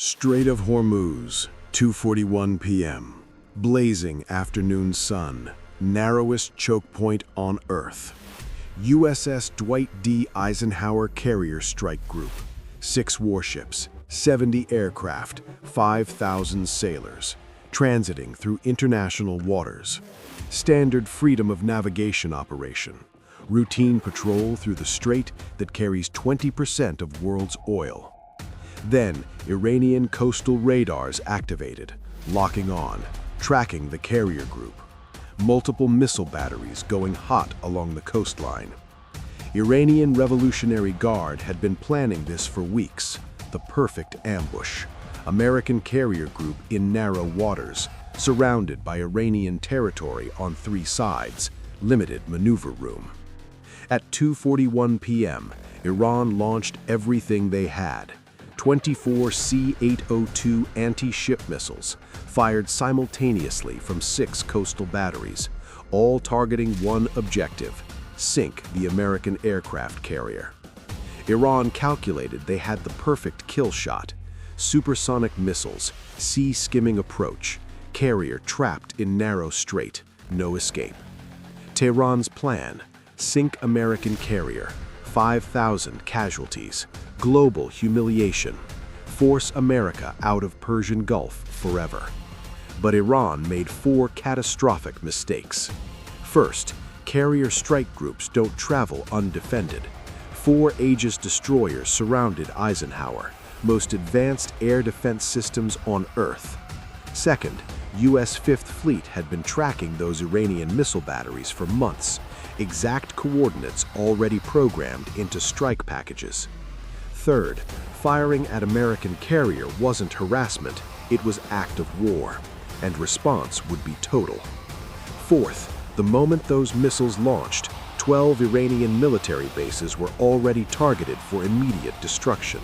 Strait of Hormuz, 2:41 p.m. Blazing afternoon sun, narrowest choke point on Earth. USS Dwight D. Eisenhower Carrier Strike Group, 6 warships, 70 aircraft, 5,000 sailors, transiting through international waters. Standard freedom of navigation operation. Routine patrol through the strait that carries 20% of world's oil. Then, Iranian coastal radars activated, locking on, tracking the carrier group. Multiple missile batteries going hot along the coastline. Iranian Revolutionary Guard had been planning this for weeks, the perfect ambush. American carrier group in narrow waters, surrounded by Iranian territory on 3 sides, limited maneuver room. At 2:41 p.m., Iran launched everything they had. 24 C-802 anti-ship missiles, fired simultaneously from 6 coastal batteries, all targeting one objective: sink the American aircraft carrier. Iran calculated they had the perfect kill shot: supersonic missiles, sea-skimming approach, carrier trapped in narrow strait, no escape. Tehran's plan: sink American carrier, 5,000 casualties, global humiliation, force America out of Persian Gulf forever. But Iran made 4 catastrophic mistakes. First, carrier strike groups don't travel undefended. 4 Aegis destroyers surrounded Eisenhower, most advanced air defense systems on Earth. Second, U.S. Fifth Fleet had been tracking those Iranian missile batteries for months, exact coordinates already programmed into strike packages. Third, firing at American carrier wasn't harassment, it was act of war, and response would be total. Fourth, the moment those missiles launched, 12 Iranian military bases were already targeted for immediate destruction.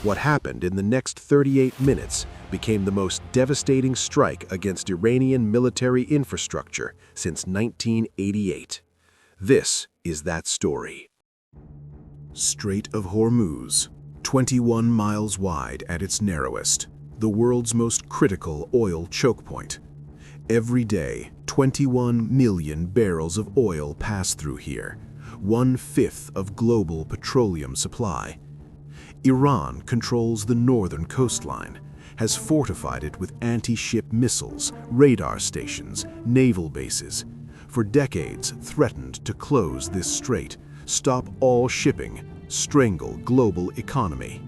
What happened in the next 38 minutes became the most devastating strike against Iranian military infrastructure since 1988. This is that story. Strait of Hormuz, 21 miles wide at its narrowest, the world's most critical oil choke point. Every day, 21 million barrels of oil pass through here, 1/5 of global petroleum supply. Iran controls the northern coastline, has fortified it with anti-ship missiles, radar stations, naval bases. For decades threatened to close this strait, stop all shipping, strangle global economy.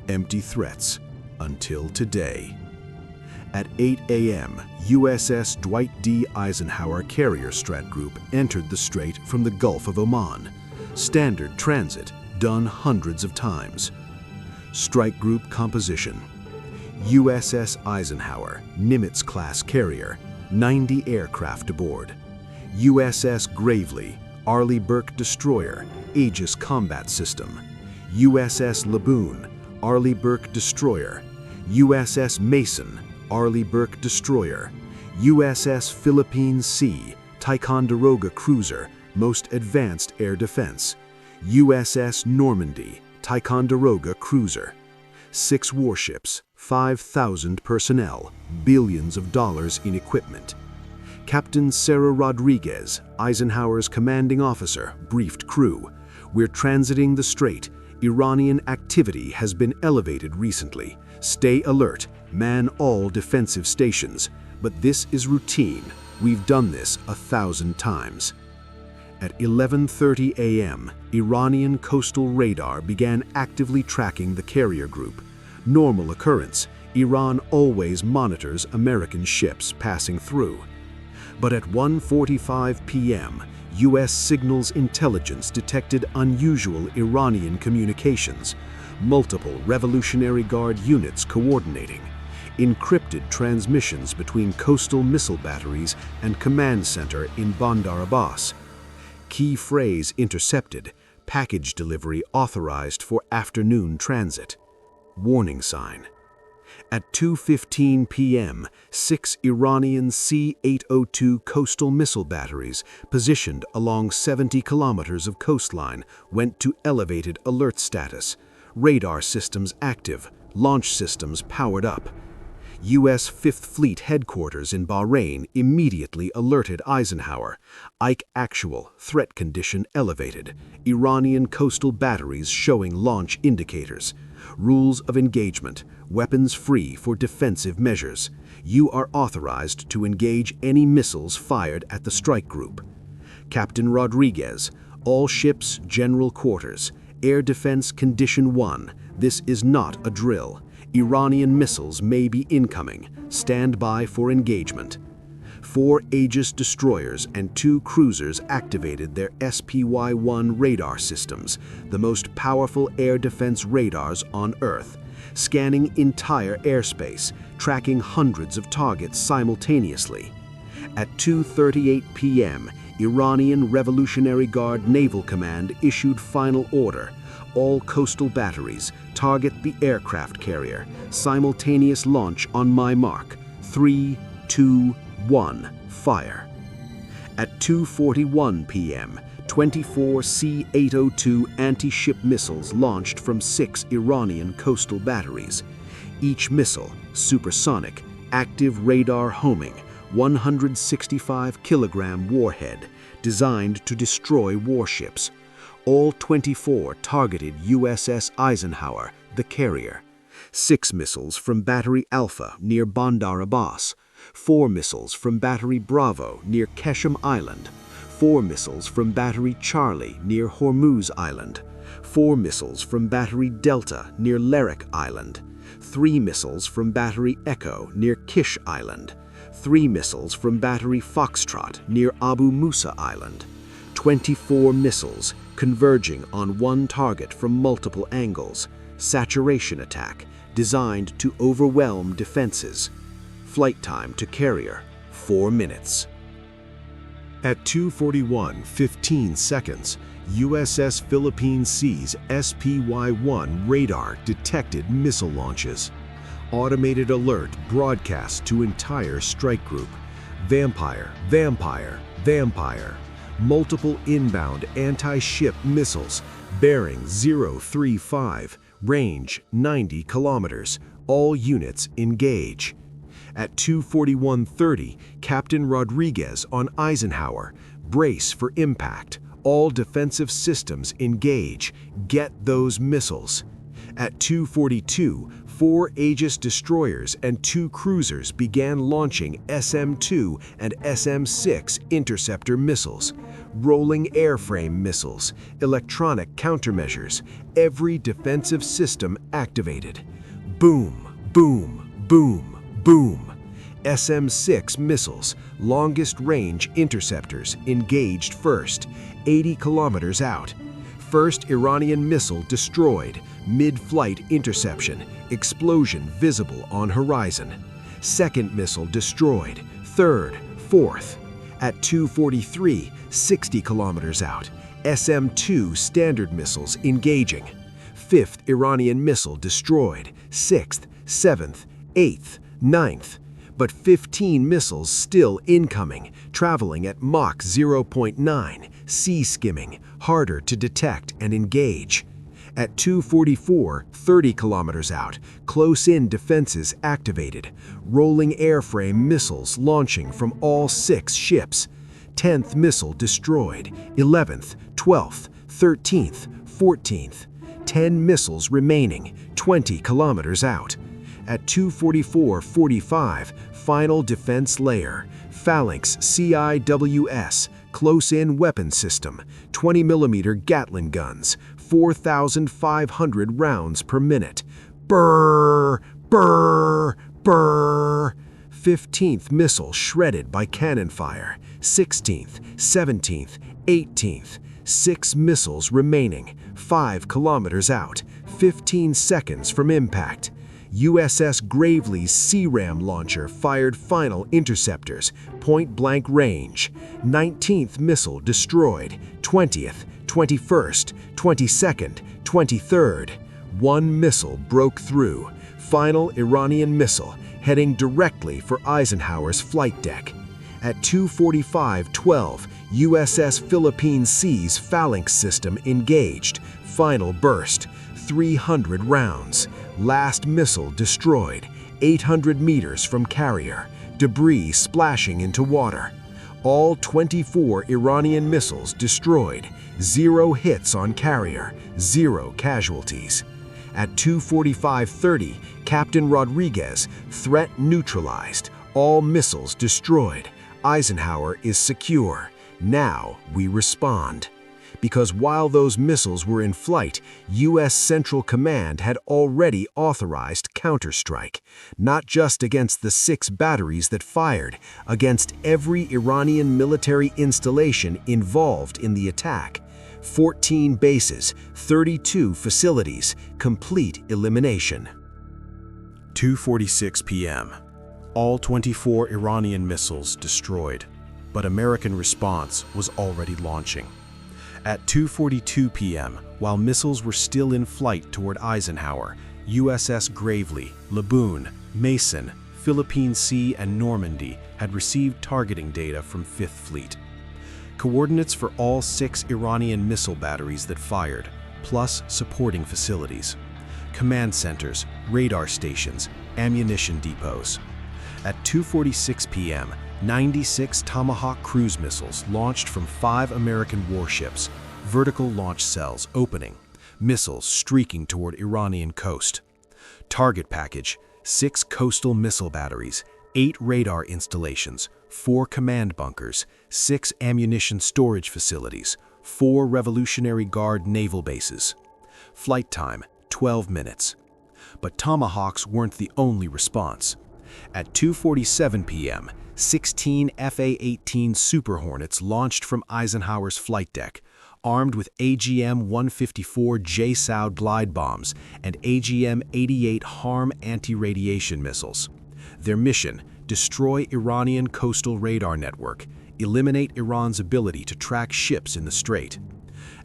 Empty threats until today. At 8 a.m., USS Dwight D. Eisenhower Carrier Strike Group entered the strait from the Gulf of Oman. Standard transit, done hundreds of times. Strike Group composition: USS Eisenhower, Nimitz-class carrier, 90 aircraft aboard. USS Gravely, Arleigh Burke destroyer, Aegis combat system. USS Laboon, Arleigh Burke destroyer. USS Mason, Arleigh Burke destroyer. USS Philippine Sea, Ticonderoga cruiser, most advanced air defense. USS Normandy, Ticonderoga cruiser. 6 warships, 5,000 personnel, billions of dollars in equipment. Captain Sarah Rodriguez, Eisenhower's commanding officer, briefed crew: "We're transiting the strait. Iranian activity has been elevated recently. Stay alert, man all defensive stations. But this is routine. We've done this 1,000 times." At 11:30 a.m., Iranian coastal radar began actively tracking the carrier group. Normal occurrence, Iran always monitors American ships passing through. But at 1:45 p.m., U.S. Signals Intelligence detected unusual Iranian communications, multiple Revolutionary Guard units coordinating, encrypted transmissions between coastal missile batteries and command center in Bandar Abbas. Key phrase intercepted, package delivery authorized for afternoon transit. Warning sign. At 2:15 p.m., 6 Iranian C-802 coastal missile batteries positioned along 70 kilometers of coastline went to elevated alert status, radar systems active, launch systems powered up. U.S. Fifth Fleet headquarters in Bahrain immediately alerted Eisenhower. Ike actual, threat condition elevated. Iranian coastal batteries showing launch indicators. Rules of engagement, weapons free for defensive measures. You are authorized to engage any missiles fired at the strike group. Captain Rodriguez, all ships, general quarters. Air Defense Condition 1, this is not a drill. Iranian missiles may be incoming. Stand by for engagement. 4 Aegis destroyers and 2 cruisers activated their SPY-1 radar systems, the most powerful air defense radars on Earth, scanning entire airspace, tracking hundreds of targets simultaneously. At 2:38 p.m., Iranian Revolutionary Guard Naval Command issued final order. All coastal batteries, target the aircraft carrier. Simultaneous launch on my mark. 3, 2, 1, fire. At 2:41 p.m., 24 C-802 anti-ship missiles launched from 6 Iranian coastal batteries. Each missile, supersonic, active radar homing, 165-kilogram warhead, designed to destroy warships. All 24 targeted USS Eisenhower, the carrier. 6 missiles from Battery Alpha near Bandar Abbas. 4 missiles from Battery Bravo near Keshem Island. 4 missiles from Battery Charlie near Hormuz Island. 4 missiles from Battery Delta near Lerik Island. 3 missiles from Battery Echo near Kish Island. 3 missiles from Battery Foxtrot near Abu Musa Island. 24 missiles converging on one target from multiple angles. Saturation attack designed to overwhelm defenses. Flight time to carrier, 4 minutes. At 2:41:15 seconds, USS Philippine Seas SPY-1 radar detected missile launches. Automated alert broadcast to entire strike group. Vampire, Vampire, Vampire. Multiple inbound anti-ship missiles, bearing 035, range 90 kilometers. All units engage. At 2:41:30, Captain Rodriguez on Eisenhower, brace for impact. All defensive systems engage. Get those missiles. At 2:42, 4 Aegis destroyers and 2 cruisers began launching SM-2 and SM-6 interceptor missiles, rolling airframe missiles, electronic countermeasures, every defensive system activated. Boom, boom, boom, boom. SM-6 missiles, longest range interceptors, engaged first, 80 kilometers out. First Iranian missile destroyed, mid-flight interception, explosion visible on horizon. Second missile destroyed, third, fourth. At 2:43, 60 kilometers out, SM-2 Standard missiles engaging. Fifth Iranian missile destroyed, 6th, 7th, 8th, 9th. But 15 missiles still incoming, traveling at Mach 0.9, sea skimming, harder to detect and engage. At 2:44, 30 kilometers out, close-in defenses activated, rolling airframe missiles launching from all 6 ships. 10th missile destroyed, 11th, 12th, 13th, 14th. 10 missiles remaining, 20 kilometers out. At 2:44:45, final defense layer, Phalanx CIWS, close-in weapon system, 20mm Gatling guns, 4,500 rounds per minute. Brrr, brrr, brrr. 15th missile shredded by cannon fire, 16th, 17th, 18th. 6 missiles remaining, 5 kilometers out, 15 seconds from impact. USS Gravely's CRAM launcher fired final interceptors, point-blank range. 19th missile destroyed, 20th, 21st, 22nd, 23rd. 1 missile broke through, final Iranian missile, heading directly for Eisenhower's flight deck. At 2:45:12, USS Philippine Seas Phalanx system engaged, final burst, 300 rounds. Last missile destroyed, 800 meters from carrier, debris splashing into water. All 24 Iranian missiles destroyed, 0 hits on carrier, 0 casualties. At 2:45:30, Captain Rodriguez, threat neutralized, all missiles destroyed. Eisenhower is secure. Now we respond. Because while those missiles were in flight, U.S. Central Command had already authorized counterstrike, not just against the 6 batteries that fired, against every Iranian military installation involved in the attack. 14 bases, 32 facilities, complete elimination. 2:46 p.m. All 24 Iranian missiles destroyed, but American response was already launching. At 2:42 p.m., while missiles were still in flight toward Eisenhower, USS Gravely, Laboon, Mason, Philippine Sea, and Normandy had received targeting data from Fifth Fleet. Coordinates for all 6 Iranian missile batteries that fired, plus supporting facilities. Command centers, radar stations, ammunition depots. At 2:46 p.m., 96 Tomahawk cruise missiles launched from 5 American warships, vertical launch cells opening, missiles streaking toward Iranian coast. Target package, 6 coastal missile batteries, 8 radar installations, 4 command bunkers, 6 ammunition storage facilities, 4 Revolutionary Guard naval bases. Flight time, 12 minutes. But Tomahawks weren't the only response. At 2:47 p.m., 16 FA-18 Super Hornets launched from Eisenhower's flight deck, armed with AGM-154 JSOW glide bombs and AGM-88 HARM anti-radiation missiles. Their mission: destroy Iranian coastal radar network, eliminate Iran's ability to track ships in the strait.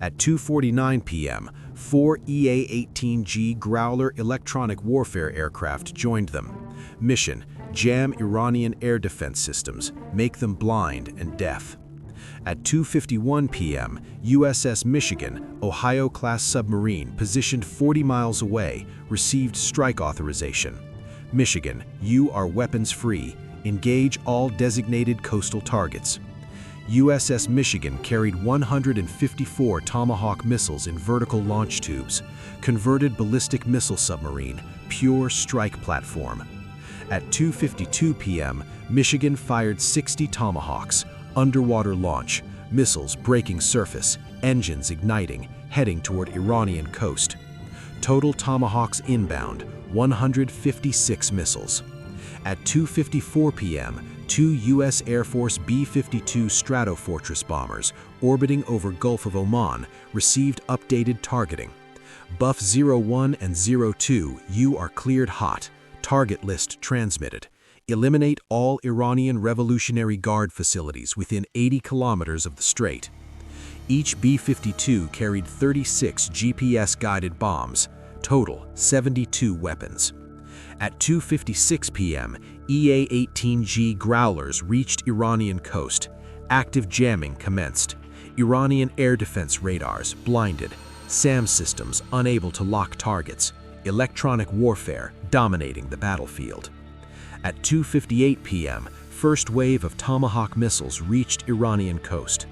At 2:49 p.m., 4 EA-18G Growler electronic warfare aircraft joined them. Mission: jam Iranian air defense systems, make them blind and deaf. At 2:51 p.m., USS Michigan, Ohio-class submarine positioned 40 miles away, received strike authorization. Michigan, you are weapons-free. Engage all designated coastal targets. USS Michigan carried 154 Tomahawk missiles in vertical launch tubes, converted ballistic missile submarine, pure strike platform. At 2:52 p.m., Michigan fired 60 Tomahawks, underwater launch, missiles breaking surface, engines igniting, heading toward Iranian coast. Total Tomahawks inbound, 156 missiles. At 2:54 p.m., 2 U.S. Air Force B-52 Stratofortress bombers orbiting over Gulf of Oman received updated targeting. Buff 01 and 02, you are cleared hot. Target list transmitted. Eliminate all Iranian Revolutionary Guard facilities within 80 kilometers of the strait. Each B-52 carried 36 GPS-guided bombs, total 72 weapons. At 2:56 p.m., EA-18G Growlers reached Iranian coast. Active jamming commenced. Iranian air defense radars blinded. SAM systems unable to lock targets. Electronic warfare dominating the battlefield. At 2:58 p.m., first wave of Tomahawk missiles reached Iranian coast.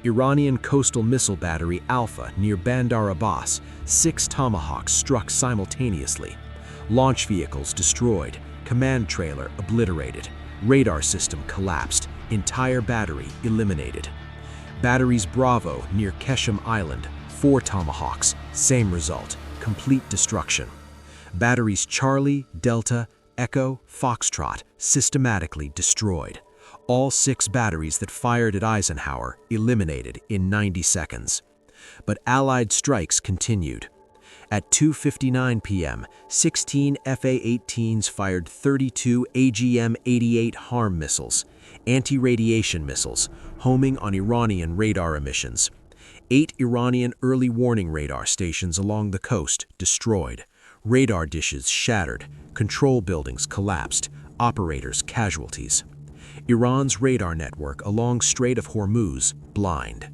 Iranian coastal missile battery Alpha near Bandar Abbas, 6 Tomahawks struck simultaneously. Launch vehicles destroyed, command trailer obliterated, radar system collapsed, entire battery eliminated. Batteries Bravo near Keshem Island, 4 Tomahawks, same result, complete destruction. Batteries Charlie, Delta, Echo, Foxtrot systematically destroyed. All 6 batteries that fired at Eisenhower eliminated in 90 seconds. But Allied strikes continued. At 2:59 p.m., 16 FA-18s fired 32 AGM-88 HARM missiles, anti-radiation missiles, homing on Iranian radar emissions. 8 Iranian early warning radar stations along the coast destroyed. Radar dishes shattered, control buildings collapsed, operators casualties. Iran's radar network along Strait of Hormuz blind.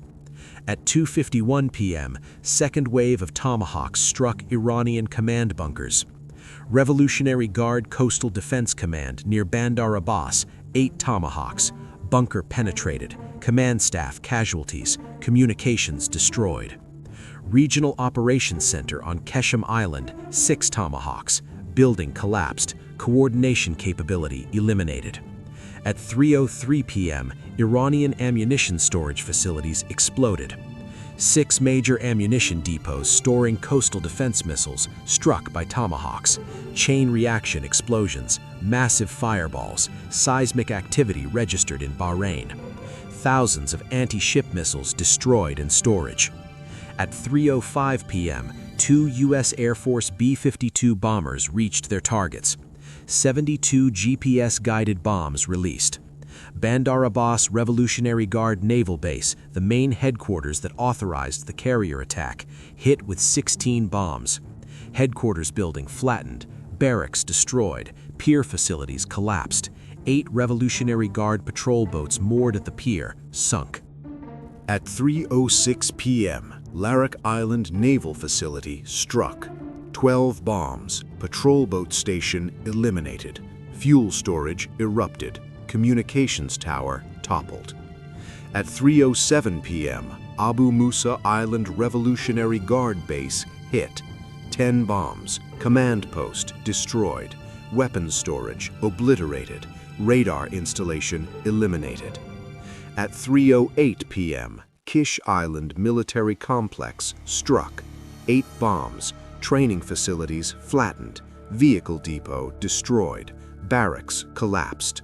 At 2:51 p.m., second wave of Tomahawks struck Iranian command bunkers. Revolutionary Guard Coastal Defense Command near Bandar Abbas, 8 Tomahawks. Bunker penetrated. Command staff casualties. Communications destroyed. Regional Operations Center on Keshem Island, 6 Tomahawks. Building collapsed. Coordination capability eliminated. At 3:03 p.m., Iranian ammunition storage facilities exploded. 6 major ammunition depots storing coastal defense missiles struck by Tomahawks. Chain reaction explosions, massive fireballs, seismic activity registered in Bahrain. Thousands of anti-ship missiles destroyed in storage. At 3:05 p.m., 2 U.S. Air Force B-52 bombers reached their targets. 72 GPS-guided bombs released. Bandar Abbas Revolutionary Guard Naval Base, the main headquarters that authorized the carrier attack, hit with 16 bombs. Headquarters building flattened, barracks destroyed, pier facilities collapsed. 8 Revolutionary Guard patrol boats moored at the pier sunk. At 3:06 p.m., Larak Island Naval Facility struck. 12 bombs, patrol boat station eliminated, fuel storage erupted, communications tower toppled. At 3:07 p.m., Abu Musa Island Revolutionary Guard Base hit. 10 bombs, command post destroyed, weapons storage obliterated, radar installation eliminated. At 3:08 p.m., Kish Island Military Complex struck. 8 bombs, training facilities flattened, vehicle depot destroyed, barracks collapsed.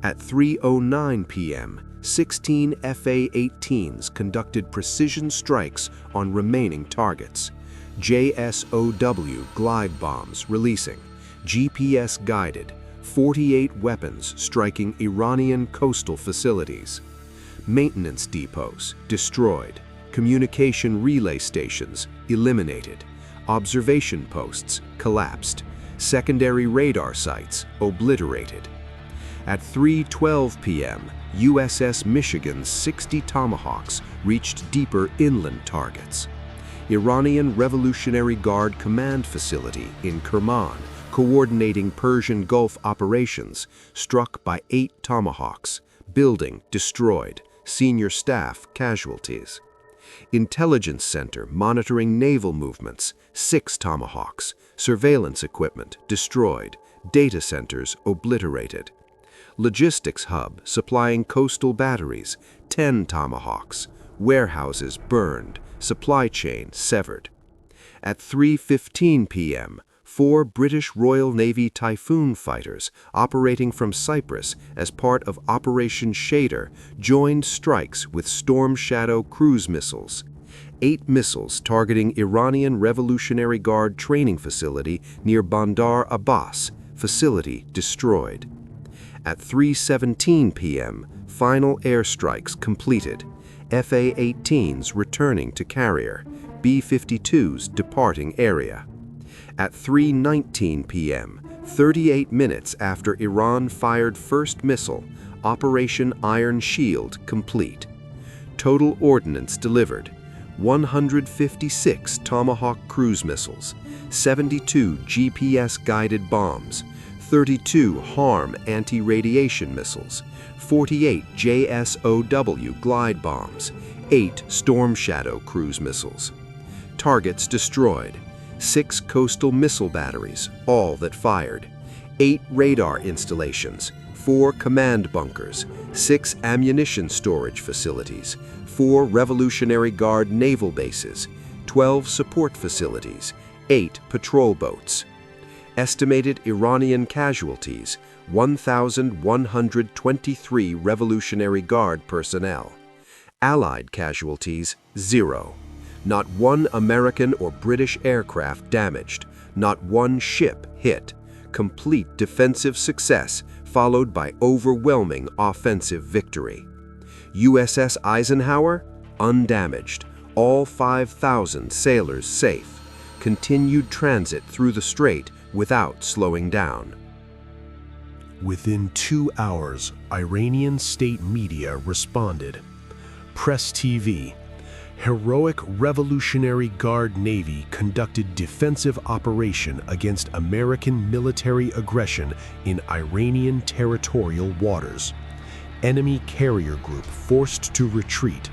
At 3:09 p.m., 16 FA-18s conducted precision strikes on remaining targets. JSOW glide bombs releasing, GPS guided, 48 weapons striking Iranian coastal facilities. Maintenance depots destroyed, communication relay stations eliminated, observation posts collapsed, secondary radar sites obliterated. At 3:12 p.m., USS Michigan's 60 Tomahawks reached deeper inland targets. Iranian Revolutionary Guard Command Facility in Kerman, coordinating Persian Gulf operations, struck by 8 Tomahawks, building destroyed, senior staff casualties. Intelligence Center monitoring naval movements, 6 Tomahawks, surveillance equipment destroyed, data centers obliterated. Logistics hub supplying coastal batteries, 10 Tomahawks, warehouses burned, supply chain severed. At 3:15 p.m., 4 British Royal Navy Typhoon fighters operating from Cyprus as part of Operation Shader joined strikes with Storm Shadow cruise missiles. 8 missiles targeting Iranian Revolutionary Guard training facility near Bandar Abbas, facility destroyed. At 3:17 p.m., final airstrikes completed. FA-18s returning to carrier, B-52s departing area. At 3:19 p.m., 38 minutes after Iran fired first missile, Operation Iron Shield complete. Total ordnance delivered: 156 Tomahawk cruise missiles, 72 GPS-guided bombs, 32 HARM anti-radiation missiles, 48 JSOW glide bombs, 8 Storm Shadow cruise missiles. Targets destroyed: 6 coastal missile batteries, all that fired, 8 radar installations, 4 command bunkers, 6 ammunition storage facilities, 4 Revolutionary Guard naval bases, 12 support facilities, 8 patrol boats. Estimated Iranian casualties: 1,123 Revolutionary Guard personnel. Allied casualties: 0. Not one American or British aircraft damaged, not one ship hit. Complete defensive success followed by overwhelming offensive victory. USS Eisenhower, undamaged, all 5,000 sailors safe. Continued transit through the strait without slowing down. Within 2 hours, Iranian state media responded. Press TV. Heroic Revolutionary Guard Navy conducted defensive operation against American military aggression in Iranian territorial waters. Enemy carrier group forced to retreat.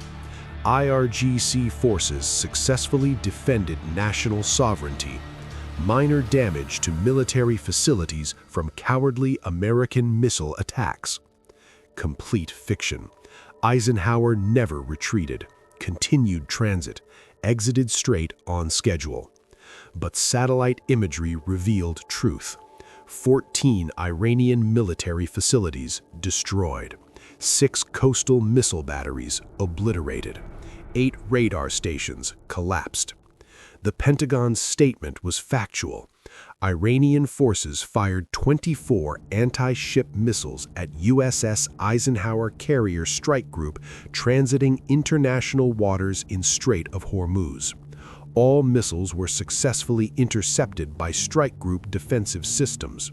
IRGC forces successfully defended national sovereignty. Minor damage to military facilities from cowardly American missile attacks. Complete fiction. Eisenhower never retreated, continued transit, exited strait on schedule. But satellite imagery revealed truth. 14 Iranian military facilities destroyed. 6 coastal missile batteries obliterated. 8 radar stations collapsed. The Pentagon's statement was factual. Iranian forces fired 24 anti-ship missiles at USS Eisenhower Carrier Strike Group transiting international waters in Strait of Hormuz. All missiles were successfully intercepted by Strike Group defensive systems.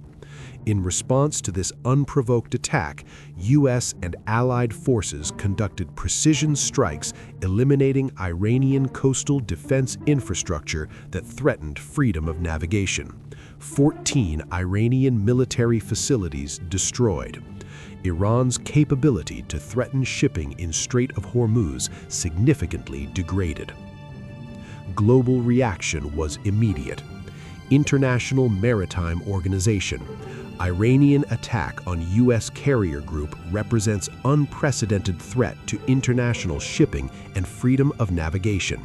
In response to this unprovoked attack, U.S. and allied forces conducted precision strikes, eliminating Iranian coastal defense infrastructure that threatened freedom of navigation. 14 Iranian military facilities destroyed. Iran's capability to threaten shipping in Strait of Hormuz significantly degraded. Global reaction was immediate. International Maritime Organization. Iranian attack on U.S. carrier group represents unprecedented threat to international shipping and freedom of navigation.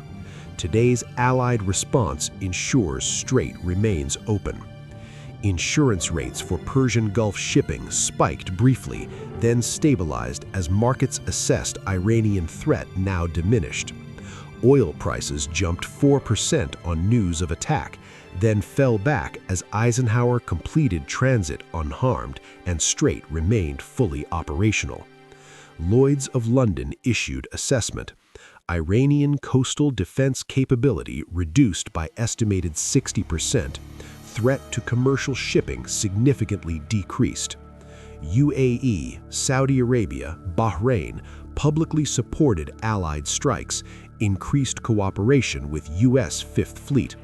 Today's Allied response ensures strait remains open. Insurance rates for Persian Gulf shipping spiked briefly, then stabilized as markets assessed Iranian threat now diminished. Oil prices jumped 4% on news of attack, then fell back as Eisenhower completed transit unharmed and strait remained fully operational. Lloyd's of London issued assessment. Iranian coastal defense capability reduced by estimated 60%. Threat to commercial shipping significantly decreased. UAE, Saudi Arabia, Bahrain publicly supported Allied strikes, increased cooperation with U.S. Fifth Fleet,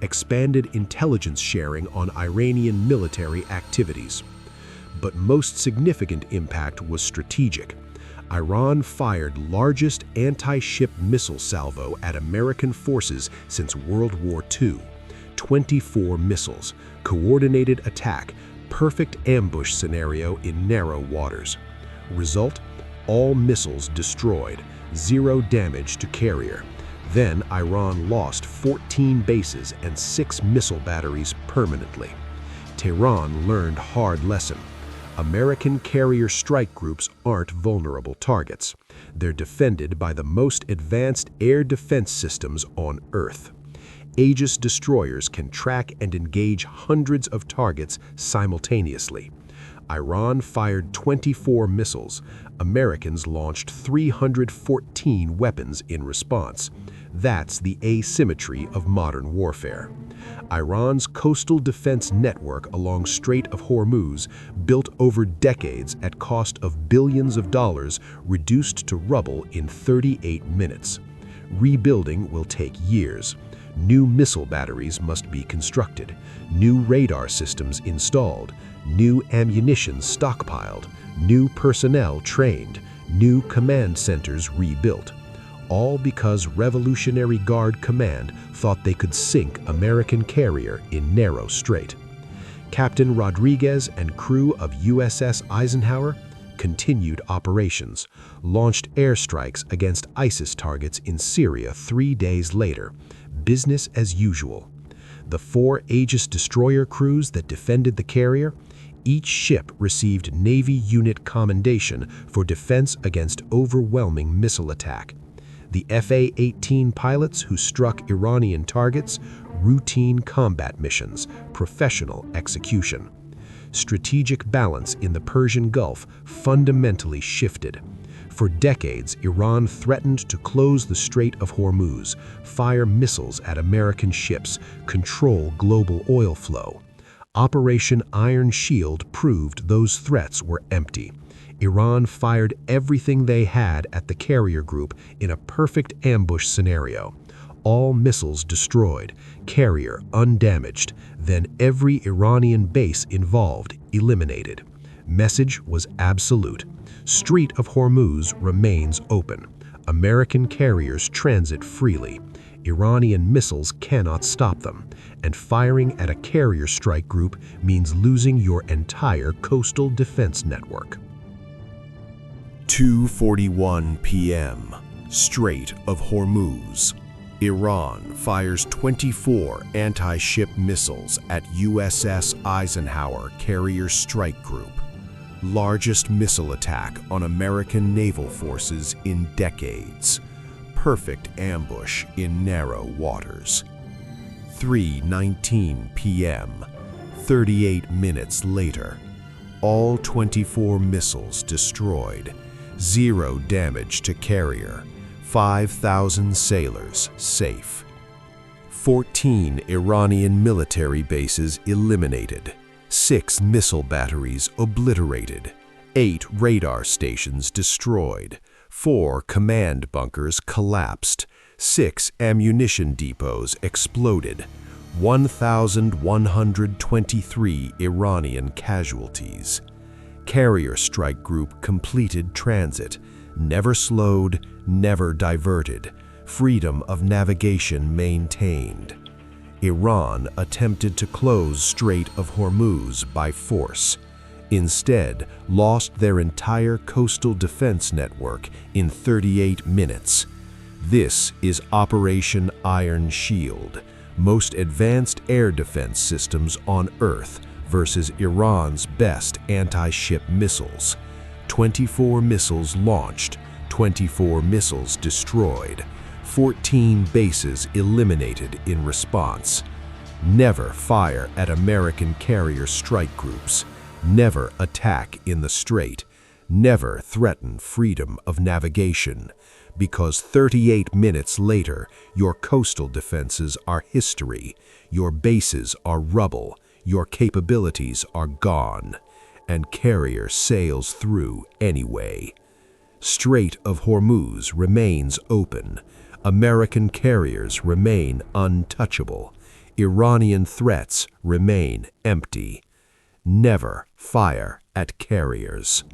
expanded intelligence sharing on Iranian military activities. But most significant impact was strategic. Iran fired largest anti-ship missile salvo at American forces since World War II. 24 missiles, coordinated attack, perfect ambush scenario in narrow waters. Result: all missiles destroyed, 0 damage to carrier. Then Iran lost 14 bases and 6 missile batteries permanently. Tehran learned hard lesson. American carrier strike groups aren't vulnerable targets. They're defended by the most advanced air defense systems on Earth. Aegis destroyers can track and engage hundreds of targets simultaneously. Iran fired 24 missiles. Americans launched 314 weapons in response. That's the asymmetry of modern warfare. Iran's coastal defense network along Strait of Hormuz, built over decades at cost of billions of dollars, reduced to rubble in 38 minutes. Rebuilding will take years. New missile batteries must be constructed, new radar systems installed, new ammunition stockpiled, new personnel trained, new command centers rebuilt. All because Revolutionary Guard Command thought they could sink American carrier in narrow strait. Captain Rodriguez and crew of USS Eisenhower continued operations, launched airstrikes against ISIS targets in Syria 3 days later. Business as usual. The 4 Aegis destroyer crews that defended the carrier, each ship received Navy unit commendation for defense against overwhelming missile attack. The FA-18 pilots who struck Iranian targets, routine combat missions, professional execution. Strategic balance in the Persian Gulf fundamentally shifted. For decades, Iran threatened to close the Strait of Hormuz, fire missiles at American ships, control global oil flow. Operation Iron Shield proved those threats were empty. Iran fired everything they had at the carrier group in a perfect ambush scenario. All missiles destroyed, carrier undamaged, then every Iranian base involved eliminated. Message was absolute. Strait of Hormuz remains open. American carriers transit freely. Iranian missiles cannot stop them, and firing at a carrier strike group means losing your entire coastal defense network. 2:41 p.m. Strait of Hormuz. Iran fires 24 anti-ship missiles at USS Eisenhower Carrier Strike Group. Largest missile attack on American naval forces in decades. Perfect ambush in narrow waters. 3:19 p.m. 38 minutes later. All 24 missiles destroyed. 0 damage to carrier. 5,000 sailors safe. 14 Iranian military bases eliminated. 6 missile batteries obliterated. 8 radar stations destroyed. 4 command bunkers collapsed. 6 ammunition depots exploded. 1,123 Iranian casualties. Carrier strike group completed transit. Never slowed, never diverted. Freedom of navigation maintained. Iran attempted to close Strait of Hormuz by force. Instead, lost their entire coastal defense network in 38 minutes. This is Operation Iron Shield, most advanced air defense systems on Earth versus Iran's best anti-ship missiles. 24 missiles launched, 24 missiles destroyed, 14 bases eliminated in response. Never fire at American carrier strike groups. Never attack in the strait. Never threaten freedom of navigation. Because 38 minutes later, your coastal defenses are history. Your bases are rubble. Your capabilities are gone. And carrier sails through anyway. Strait of Hormuz remains open. American carriers remain untouchable. Iranian threats remain empty. Never fire at carriers.